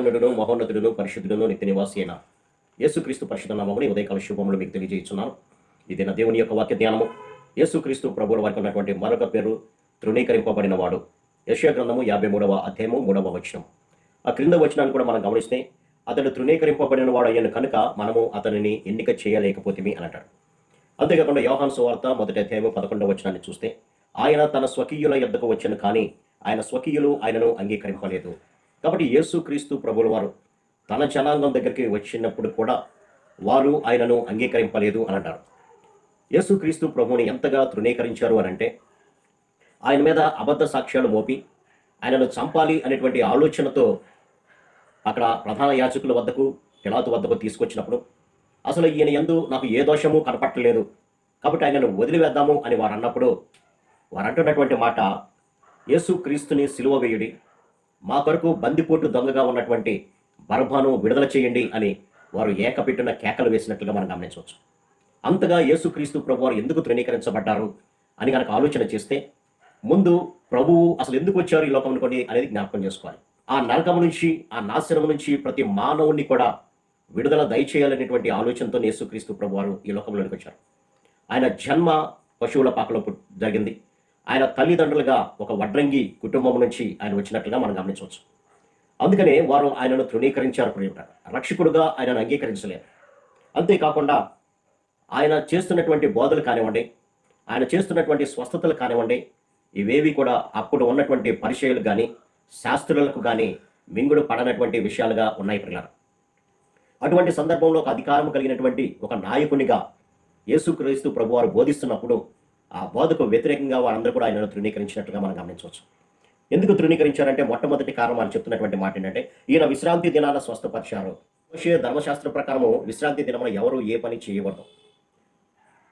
సర్వోన్నతుడును మహోన్నతుడును పరిశుద్ధుడును నిత్య నివాసి అయిన యేసుక్రీస్తు పరిశుద్ధ నామముని ఉదయకాల శుభములు మీకు తెలియజేస్తున్నాను. ఇది నా దేవుని యొక్క వాక్య ధ్యానము. యేసుక్రీస్తు ప్రభువుల వారికి ఉన్నటువంటి మరొక పేరు తృణీకరింపబడిన వాడు. యెషయా గ్రంథము 53వ అధ్యాయము 3వ వచనం. ఆ క్రింద వచనాన్ని కూడా మనం గమనిస్తే, అతడు తృణీకరింపబడిన వాడు అయ్యాను కనుక మనము అతనిని ఎన్నిక చేయలేకపోతేమి అని అంటాడు. అంతేకాకుండా యోహాను సువార్త 1వ అధ్యాయము 11వ వచనాన్ని చూస్తే, ఆయన తన స్వకీయుల యొద్దకు వచ్చాను కానీ ఆయన స్వకీయులు ఆయనను అంగీకరింపలేదు. కాబట్టి యేసుక్రీస్తు ప్రభువుల వారు తన జనాంగం దగ్గరికి వచ్చినప్పుడు కూడా వారు ఆయనను అంగీకరింపలేదు అని అంటారు. యేసుక్రీస్తు ప్రభువుని ఎంతగా తృణీకరించారు అని అంటే, ఆయన మీద అబద్ధ సాక్ష్యాలు మోపి ఆయనను చంపాలి అనేటువంటి ఆలోచనతో అక్కడ ప్రధాన యాజకుల వద్దకు, పిలాతు వద్దకు తీసుకొచ్చినప్పుడు అసలు ఈయన యందు నాకు ఏ దోషము కనపట్టలేదు కాబట్టి ఆయనను వదిలివేద్దాము అని వారు అన్నప్పుడు వారు అంటున్నటువంటి మాట, యేసుక్రీస్తుని సిలువ వేయుడి, మా కొరకు బందిపోటు దొంగగా ఉన్నటువంటి బరబ్బాను విడుదల చేయండి అని వారు ఏకపెట్టిన కేకలు వేసినట్లుగా మనం గమనించవచ్చు. అంతగా యేసుక్రీస్తు ప్రభు వారు ఎందుకు తృణీకరించబడ్డారు అని కనుక ఆలోచన చేస్తే, ముందు ప్రభువు అసలు ఎందుకు వచ్చారు ఈ లోకం అనుకోండి అనేది జ్ఞాపకం చేసుకోవాలి. ఆ నరకము నుంచి, ఆ నాశనం నుంచి ప్రతి మానవుణ్ణి కూడా విడుదల దయచేయాలనేటువంటి ఆలోచనతో యేసుక్రీస్తు ప్రభు వారు ఈ లోకంలోనికి వచ్చారు. ఆయన జన్మ పశువుల పాకలో జరిగింది. ఆయన తల్లిదండ్రులుగా ఒక వడ్రంగి కుటుంబం నుంచి ఆయన వచ్చినట్లుగా మనం గమనించవచ్చు. అందుకనే వారు ఆయనను తృణీకరించారు. రక్షకుడుగా ఆయనను అంగీకరించలేరు. అంతేకాకుండా ఆయన చేస్తున్నటువంటి బోధలు కానివ్వండి, ఆయన చేస్తున్నటువంటి స్వస్థతలు కానివ్వండి, ఇవేవి కూడా అప్పుడు ఉన్నటువంటి పరిచయాలు కానీ శాస్త్రులకు కానీ మింగుడు పడనటువంటి విషయాలుగా ఉన్నాయి పిల్లలు. అటువంటి సందర్భంలో ఒక అధికారం కలిగినటువంటి ఒక నాయకునిగా యేసుక్రీస్తు ప్రభు వారు బోధిస్తున్నప్పుడు ఆ బోధకు వ్యతిరేకంగా వారందరూ కూడా ఆయనను తృణీకరించినట్లుగా మనం గమనించవచ్చు. ఎందుకు తృణీకరించారంటే, మొట్టమొదటి కారణం వాళ్ళు చెప్తున్నటువంటి మాట ఏంటంటే, ఈయన విశ్రాంతి దినాన స్వస్థపరిచారు. మోషే ధర్మశాస్త్ర ప్రకారము విశ్రాంతి దినమున ఎవరు ఏ పని చేయకూడదు.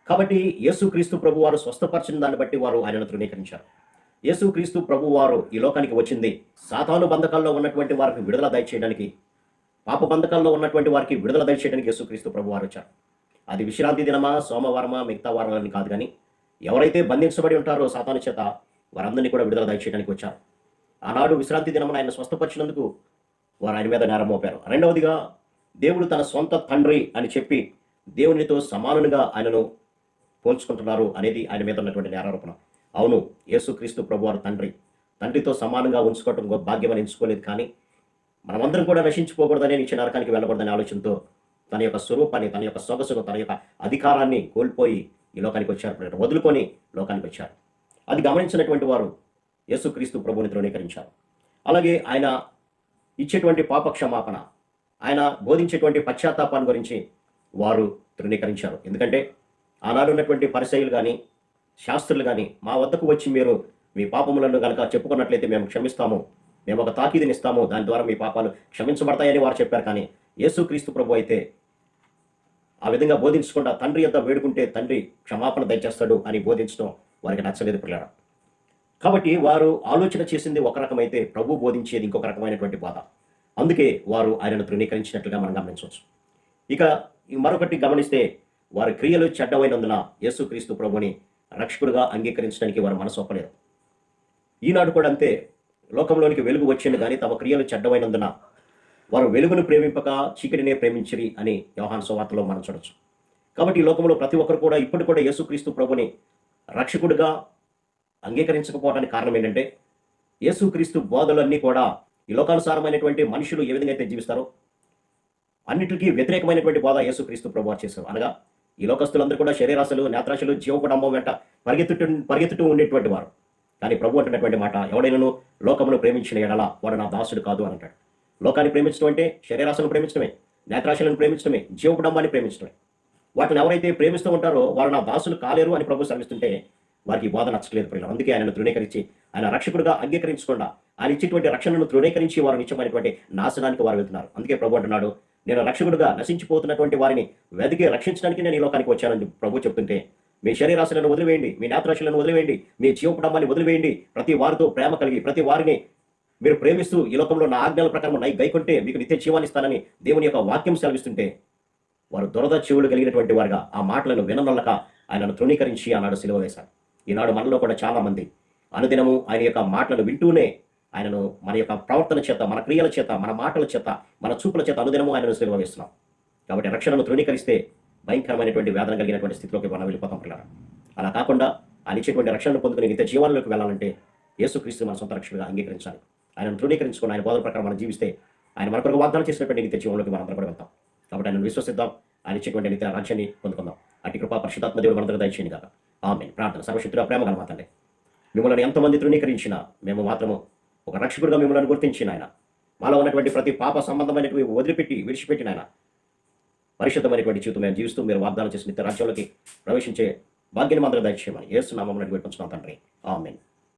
కాబట్టి యేసుక్రీస్తు ప్రభు వారు స్వస్థపరిచిన దాన్ని బట్టి వారు ఆయనను తృణీకరించారు. యేసుక్రీస్తు ప్రభు వారు ఈ లోకానికి వచ్చింది సాతాను బంధకాల్లో ఉన్నటువంటి వారికి విడుదల దయచేయడానికి, పాప బంధకాల్లో ఉన్నటువంటి వారికి విడుదల దయచేయడానికి యేసుక్రీస్తు ప్రభు వారు వచ్చారు. అది విశ్రాంతి దినమా, సోమవారమా, మిగతా వారాలని కాదు, కానీ ఎవరైతే బంధించబడి ఉంటారో సాతాను చేత వారందరినీ కూడా విడుదల దయచేయడానికి వచ్చారు. ఆనాడు విశ్రాంతి దినమున ఆయన స్వస్థపరిచినందుకు వారు ఆయన మీద నేరం మోపారు. రెండవదిగా, దేవుడు తన సొంత తండ్రి అని చెప్పి దేవునితో సమానునిగా ఆయనను పోల్చుకుంటున్నారు అనేది ఆయన మీద ఉన్నటువంటి నేరారోపణ. అవును, యేసుక్రీస్తు ప్రభు వారు తండ్రితో సమానంగా ఉంచుకోవటం భాగ్యమని ఎంచుకోలేదు, కానీ మనమందరం కూడా నశించిపోకూడదనే నిత్య నరకానికి వెళ్ళకూడదనే ఆలోచనతో తన యొక్క స్వరూపాన్ని, తన యొక్క సొగసును, తన యొక్క అధికారాన్ని కోల్పోయి ఈ లోకానికి వచ్చారు, వదులుకొని లోకానికి వచ్చారు. అది గమనించినటువంటి వారు యేసుక్రీస్తు ప్రభువుని తృణీకరించారు. అలాగే ఆయన ఇచ్చేటువంటి పాప క్షమాపణ, ఆయన బోధించేటువంటి పశ్చాత్తాపాన్ని గురించి వారు తృణీకరించారు. ఎందుకంటే ఆనాడు ఉన్నటువంటి పరిసయ్యులు కానీ శాస్త్రులు కానీ, మా వద్దకు వచ్చి మీరు మీ పాపములను కనుక చెప్పుకున్నట్లయితే మేము క్షమిస్తాము, మేము ఒక తాకీదుని ఇస్తాము, దాని ద్వారా మీ పాపాలు క్షమించబడతాయని వారు చెప్పారు. కానీ యేసుక్రీస్తు ప్రభు అయితే ఆ విధంగా బోధించకుండా తండ్రి యొద్ద వేడుకుంటే తండ్రి క్షమాపణ దయచేస్తాడు అని బోధించడం వారికి నచ్చలేదు పిల్లలు. కాబట్టి వారు ఆలోచన చేసింది ఒక రకమైతే ప్రభు బోధించేది ఇంకొక రకమైనటువంటి బాధ. అందుకే వారు ఆయనను తృణీకరించినట్లుగా మనం గమనించవచ్చు. ఇక మరొకటి గమనిస్తే, వారి క్రియలు చెడ్డమైనందున యేసుక్రీస్తు ప్రభుని రక్షకుడుగా అంగీకరించడానికి వారు మనసు ఒప్పలేదు. ఈనాడు కూడా అంతే, లోకంలోనికి వెలుగు వచ్చింది కానీ తమ క్రియలు చెడ్డమైనందున వారు వెలుగును ప్రేమింపక చీకటినే ప్రేమించిరి అని యోహాను సువార్తలో మనం చూడొచ్చు. కాబట్టి ఈ లోకంలో ప్రతి ఒక్కరు కూడా ఇప్పుడు కూడా యేసుక్రీస్తు ప్రభుని రక్షకుడిగా అంగీకరించకపోవడానికి కారణం ఏంటంటే, యేసుక్రీస్తు బోధలన్నీ కూడా ఈ లోకానుసారమైనటువంటి మనుషులు ఏ విధంగా అయితే జీవిస్తారో అన్నిటికీ వ్యతిరేకమైనటువంటి బోధ యేసుక్రీస్తు ప్రభు చేశారు. అనగా ఈ లోకస్తులందరూ కూడా శరీరాశలు, నేత్రాశలు, జీవకుడంబం వెంట పరిగెత్తుతూ ఉండేటువంటి వారు. కానీ ప్రభు అంటున్నటువంటి మాట, ఎవడైనాను లోకమును ప్రేమించిన ఎడల వాడు నా దాసుడు కాదు అని అంటాడు. లోకాన్ని ప్రేమించడం అంటే శరీరాశలను ప్రేమించడమే, నేత్రాశలను ప్రేమించడమే, జీవకుడంబాన్ని ప్రేమించడమే. వాటిని ఎవరైతే ప్రేమిస్తూ ఉంటారో వారు నా దాసులు కాలేరు అని ప్రభు శ్రమిస్తుంటే వారికి బోధ నచ్చలేదు పిల్లలు. అందుకే ఆయనను తృణీకరించి, ఆయన రక్షకుడుగా అంగీకరించకుండా ఆయన ఇచ్చేటువంటి రక్షణను తృణీకరించి వారు నిత్యమైనటువంటి నాశనానికి వారు వెళ్తున్నారు. అందుకే ప్రభు అంటున్నాడు, నేను రక్షకుడుగా నశించిపోతున్నటువంటి వారిని వెతికి రక్షించడానికి నేను ఈ లోకానికి వచ్చానని ప్రభు చెప్తుంటే, మీ శరీరాశలను వదిలివేయండి, మీ నేత్రాశలను వదిలివేయండి, మీ జీవకుడంబాన్ని వదిలివేయండి, ప్రతి వారితో ప్రేమ కలిగి ప్రతి వారిని మీరు ప్రేమిస్తూ ఈ లోకంలో నా ఆజ్ఞల ప్రకారం గైకొంటే మీకు నిత్య జీవాన్ని ఇస్తానని దేవుని యొక్క వాక్యం సెలవిస్తుంటే వారు దురద చెవులు కలిగినటువంటి వారుగా ఆ మాటలను విననొల్లక ఆయనను తృణీకరించి ఆనాడు సిలువ వేశారు. ఈనాడు మనలో కూడా చాలా మంది అనుదినము ఆయన యొక్క మాటలను వింటూనే ఆయనను మన యొక్క ప్రవర్తన చేత, మన క్రియల చేత, మన మాటల చేత, మన చూపుల చేత అనుదినము ఆయనను సిలువ వేస్తున్నాం. కాబట్టి రక్షణను తృణీకరిస్తే భయంకరమైనటువంటి వేదన కలిగినటువంటి స్థితిలోకి మనం వెళ్ళిపోతాం పిల్లలు. అలా కాకుండా ఆయన ఇచ్చేటువంటి రక్షణను పొందుకుని నిత్య జీవాలలోకి వెళ్ళాలంటే యేసుక్రీస్తు మన సొంత రక్షణగా అంగీకరించాలి. ఆయనను తృణీకరించుకొని ఆయన బోధన ప్రకారం మనం జీవిస్తే ఆయన మన కొరకు వాగ్దానం చేసినటువంటి నిత్య జీవంలోకి మనం అందరం కూడా వెళ్తాం. కాబట్టి ఆయనను విశ్వసిద్దాం, ఆయన ఇచ్చేటువంటి నిత్య రాజ్యాన్ని పొందుకుందాం. అట్టి కృపా పరిశుద్ధాత్మ దేవుడు మనందరూ దయచేయండి కాక. ఆమేన్. ప్రార్థన. సర్వశక్తుడా ప్రేమ గల మా తండ్రి, మిమ్మల్ని ఎంతమంది తృణీకరించినా మేము మాత్రము ఒక రక్షకుడిగా మిమ్మల్ని గుర్తించిన ఆయన, మాలో ఉన్నటువంటి ప్రతి పాప సంబంధమైనటువంటి విడిచిపెట్టిన ఆయన పరిశుద్ధమైనటువంటి జీవితం మేము జీవిస్తూ మీరు వాగ్దానం చేసిన నిత్య రాజ్యంలోకి ప్రవేశించే భాగ్యాన్ని మాత్రం దయచేయమని యేసు నామమున వేడుకొంచున్నాం తండ్రి. ఆమేన్.